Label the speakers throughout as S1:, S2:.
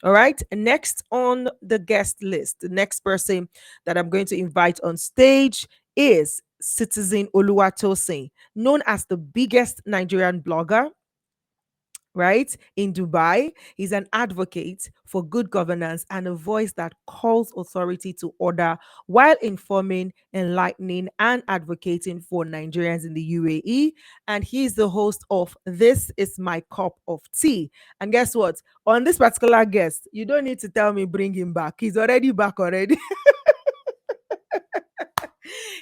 S1: All right. Next on the guest list, the next person that I'm going to invite on stage is Citizen Oluwatosin, known as the biggest Nigerian blogger, right, in Dubai. He's an advocate for good governance and a voice that calls authority to order while informing, enlightening, and advocating for Nigerians in the UAE. And he's the host of This Is My Cup of Tea. And guess what? On this particular guest, you don't need to tell me bring him back. He's already back already.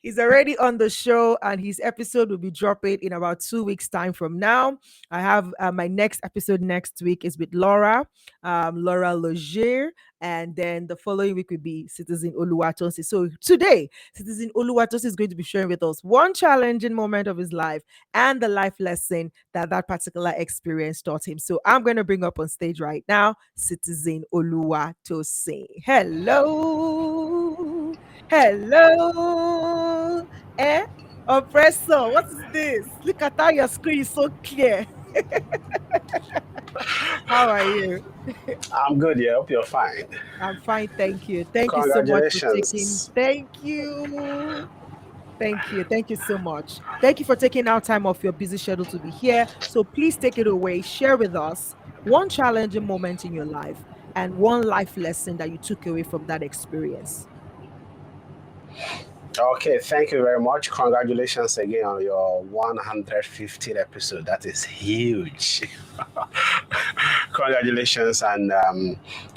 S1: He's already on the show, and his episode will be dropping in about 2 weeks' time from now. I have my next episode next week is with Laura, Laura Logier, and then the following week will be Citizen Oluwatosin. So today, Citizen Oluwatosin is going to be sharing with us one challenging moment of his life and the life lesson that that particular experience taught him. So I'm going to bring up on stage right now Citizen Oluwatosin. Hello. Hello. Eh? Oppressor, what is this? Look at how your screen is so clear. How are you?
S2: I'm good. Yeah, hope you're fine.
S1: I'm fine, thank you. Thank you so much for taking.
S2: Congratulations.
S1: Thank you. Thank you. Thank you so much. Thank you for taking out time off your busy schedule to be here. So please take it away. Share with us one challenging moment in your life and one life lesson that you took away from that experience.
S2: Okay, thank you very much. Congratulations again on your 150th episode. That is huge. Congratulations and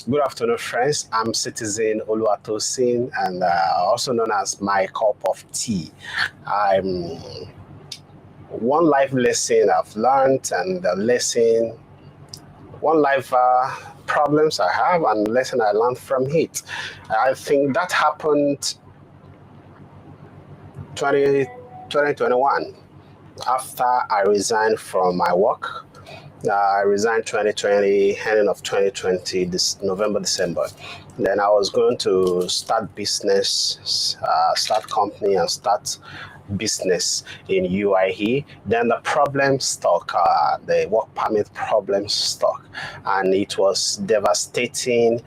S2: good afternoon, friends. I'm Citizen Oluwatosin and also known as My Cup of Tea. I'm one life lesson I've learned and the lesson, one life problems I have and lesson I learned from it. I think that happened 2021 after I resigned from my work. I resigned 2020, ending of 2020, this November, December. Then I was going to start business, start company and start business in UAE. Then the problem stuck, the work permit problem stuck, and it was devastating.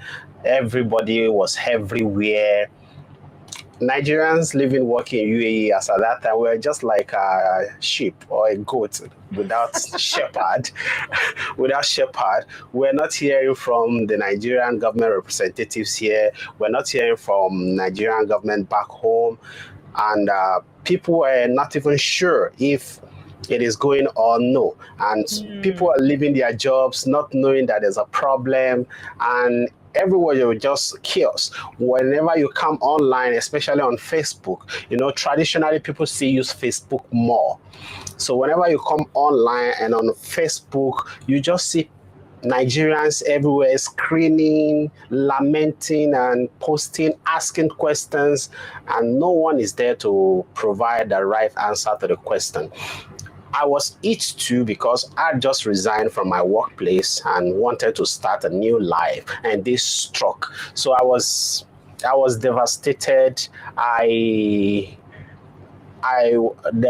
S2: Everybody was everywhere. Nigerians living, working in UAE as at that time were just like a sheep or a goat without shepherd. Without shepherd, we're not hearing from the Nigerian government representatives here. We're not hearing from Nigerian government back home, and people were not even sure if it is going or no. And people are leaving their jobs not knowing that there's a problem, and everywhere you just chaos. Whenever you come online, especially on Facebook, traditionally people still use Facebook more. So whenever you come online and on Facebook, you just see Nigerians everywhere screaming, lamenting, and posting, asking questions, and no one is there to provide the right answer to the question. I was itched too because I just resigned from my workplace and wanted to start a new life, and this struck. So I was devastated. There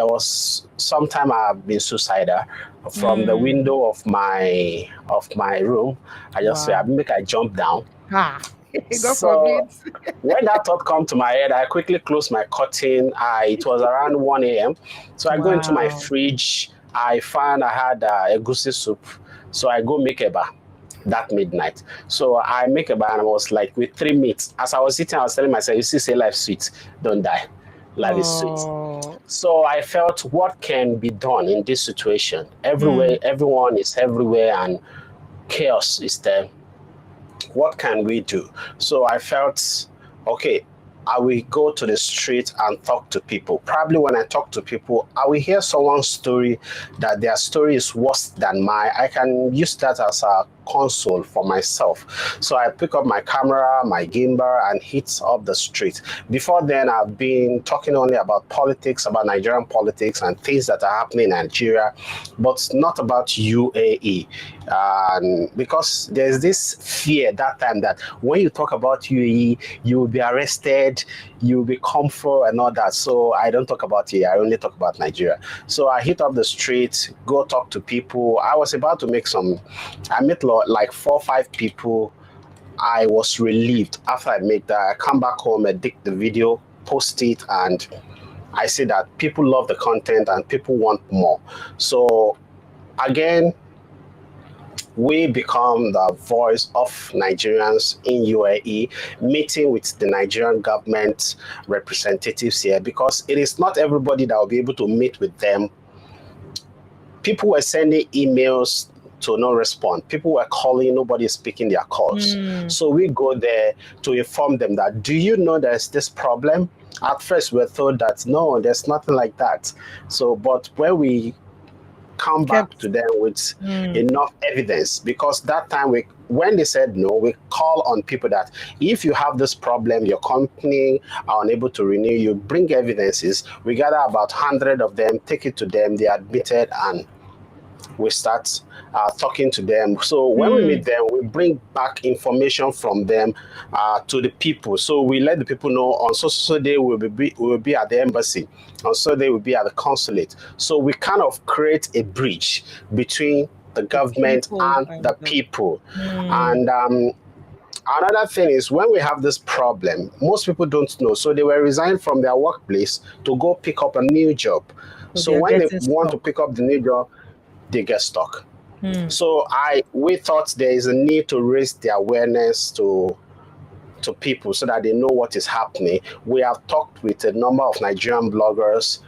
S2: was some time I've been suicidal from the window of my room. I just said, I jump down.
S1: God
S2: So
S1: forbid.
S2: when that thought come to my head, I quickly closed my curtain. It was around 1 a.m. So I go into my fridge. I found I had egusi soup. So I go make eba that midnight. So I make eba and I was like with 3 meats. As I was eating, I was telling myself, you see, say life sweet, don't die. Life is sweet. So I felt, what can be done in this situation? Everywhere, everyone is everywhere and chaos is there. What can we do? So I felt, okay, I will go to the street and talk to people. Probably when I talk to people, I will hear someone's story that their story is worse than mine. I can use that as a console for myself. So I pick up my camera, my gimbal, and hit up the street. Before then, I've been talking only about politics, about Nigerian politics and things that are happening in Nigeria, but not about UAE. Because there's this fear that time that when you talk about UAE, you will be arrested, you will be comfort and all that. So I don't talk about UAE, I only talk about Nigeria. So I hit up the street, go talk to people. I was about to make I met like 4 or 5 people I was relieved after I made that. I come back home, edit the video, post it, and I see that people love the content and people want more. So again, we become the voice of Nigerians in UAE, meeting with the Nigerian government representatives here, because it is not everybody that will be able to meet with them. People were sending emails to no respond. People were calling, nobody is picking their calls. So we go there to inform them that, do you know there's this problem? At first, we're told that no, there's nothing like that. So, but when we come back
S1: Kept.
S2: to them with enough evidence, because that time when they said no, we call on people that if you have this problem, your company are unable to renew you, bring evidences. We gather about 100 of them, take it to them, they admitted, and we start talking to them. So when we meet them, we bring back information from them to the people. So we let the people know on so day we will be at the embassy, on so day we'll be at the consulate. So we kind of create a bridge between the
S1: The
S2: government
S1: people
S2: and
S1: and
S2: the
S1: the
S2: people. And another thing is, when we have this problem, most people don't know. So they were resigned from their workplace to go pick up a new job.
S1: so they
S2: So
S1: are
S2: when they
S1: getting
S2: want to
S1: stuck.
S2: pick up the new job, they get stuck. So we thought there is a need to raise the awareness to people so that they know what is happening. We have talked with a number of Nigerian bloggers.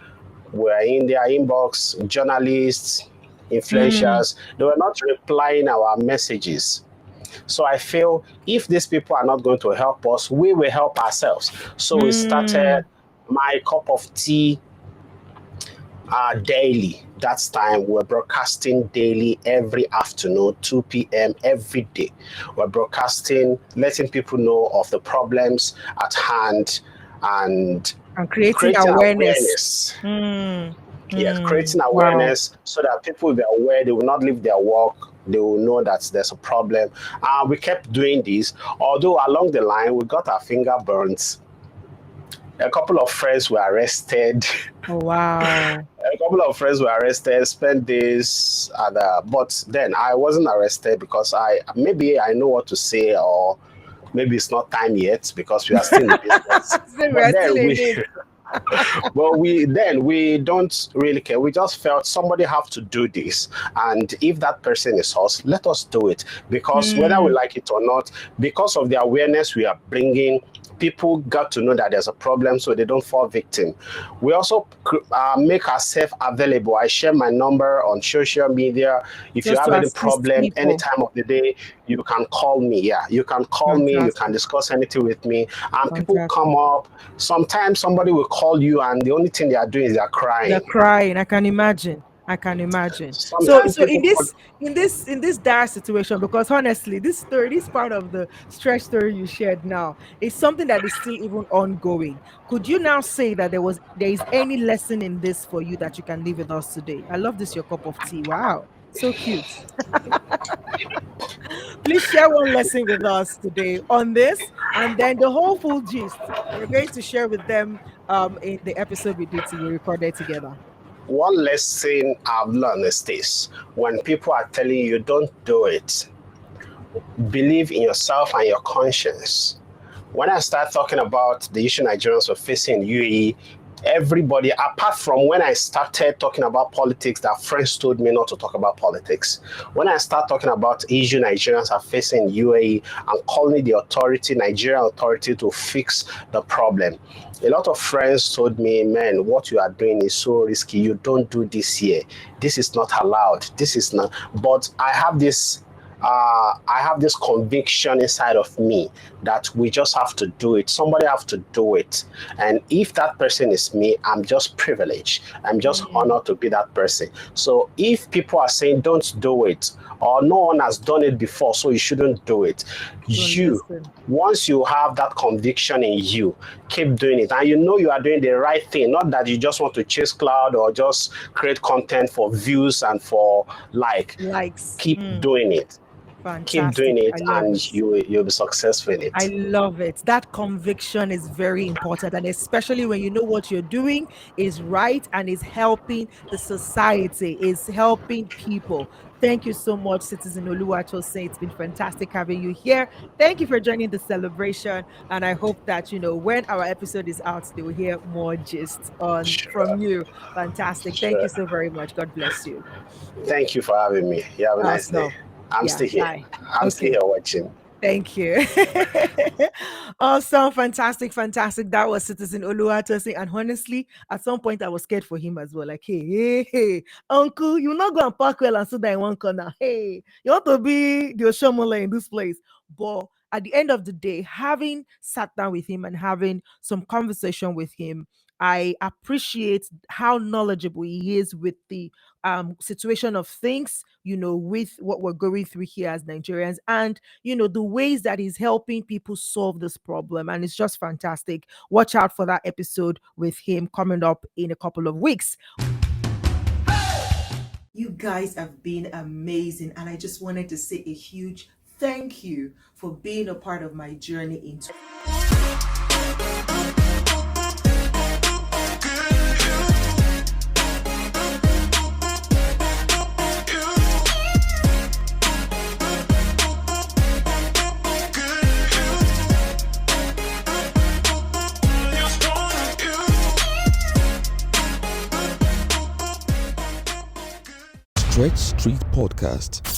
S2: We're in their inbox, journalists, influencers. They were not replying our messages. So I feel if these people are not going to help us, we will help ourselves. So we started my cup of tea daily. That's time we're broadcasting daily every afternoon, 2 p.m. every day. We're broadcasting, letting people know of the problems at hand and
S1: And creating
S2: creating
S1: awareness.
S2: awareness. Yes, creating
S1: Wow.
S2: awareness so that people will be aware, they will not leave their work, they will know that there's a problem. We kept doing this, although along the line we got our finger burnt. A couple of friends were arrested.
S1: Oh, wow.
S2: A couple of friends were arrested, spent days at but then I wasn't arrested because I know what to say, or maybe it's not time yet because we are still in the business.
S1: So we
S2: But
S1: are still
S2: then
S1: in
S2: we
S1: it.
S2: well, we don't really care. We just felt somebody have to do this, and if that person is us, let us do it, because whether we like it or not, because of the awareness we are bringing, people got to know that there's a problem so they don't fall victim. We also make ourselves available. I share my number on social media. If you
S1: Just
S2: have
S1: to
S2: any
S1: assist
S2: problem any
S1: people.
S2: time of the day, you can call me. Yeah, you can call me, you can
S1: Fantastic.
S2: discuss anything with me, and people come
S1: Fantastic.
S2: up. Sometimes somebody will call you and the only thing they are doing is they're
S1: They're
S2: crying.
S1: crying. I can imagine. I can imagine. So
S2: Sometimes
S1: so
S2: people
S1: in
S2: call.
S1: this dire situation, because honestly, this story, this part of the stretch story you shared now is something that is still even ongoing. Could you now say that there is any lesson in this for you that you can leave with us today? I love this, your cup of tea. Wow. So cute. Please share one lesson with us today on this, and then the whole full gist we're going to share with them in the episode we recorded together.
S2: One lesson I've learned is this: when people are telling you don't do it, believe in yourself and your conscience. When I start talking about the issue Nigerians were facing in UAE, everybody, apart from when I started talking about politics, that friends told me not to talk about politics. When I start talking about issue Nigerians are facing in UAE, and calling the authority, Nigerian authority, to fix the problem, a lot of friends told me, man, what you are doing is so risky. You don't do this here. This is not allowed. This is not. But I have this conviction inside of me that we just have to do it. Somebody have to do it. And if that person is me, I'm just privileged. I'm just honored to be that person. So if people are saying don't do it, or no one has done it before, so you shouldn't do it,
S1: Don't
S2: you,
S1: listen.
S2: once you have that conviction in you, keep doing it. And you know you are doing the right thing, not that you just want to chase cloud or just create content for views and for like.
S1: Likes.
S2: Keep doing it. Keep
S1: Fantastic.
S2: doing
S1: I
S2: it,
S1: love it.
S2: and you'll be successful in
S1: I
S2: it.
S1: love it. That conviction is very important. And especially when you know what you're doing is right and is helping the society, is helping people. Thank you so much, Citizen Oluwatosin. It's been fantastic having you here. Thank you for joining the celebration. And I hope that, when our episode is out, they will hear more gist on from
S2: Sure,
S1: you. Fantastic. Thank you
S2: sure.
S1: so very much. God bless you.
S2: Thank you for having me. You have a nice day.
S1: Awesome.
S2: I'm
S1: Yeah.
S2: still here.
S1: Bye.
S2: I'm still
S1: Okay.
S2: here watching.
S1: Thank you. Awesome, fantastic, fantastic. That was Citizen Oluwatosin. And honestly, at some point I was scared for him as well. Like, hey, uncle, you not go and park well and sit there in one corner. Hey, you want to be the Oshomola in this place. But at the end of the day, having sat down with him and having some conversation with him, I appreciate how knowledgeable he is with the situation of things, with what we're going through here as Nigerians, and the ways that he's helping people solve this problem. And it's just fantastic. Watch out for that episode with him coming up in a couple of weeks. You guys have been amazing, and I just wanted to say a huge thank you for being a part of my journey into
S3: Stretch Street Podcast.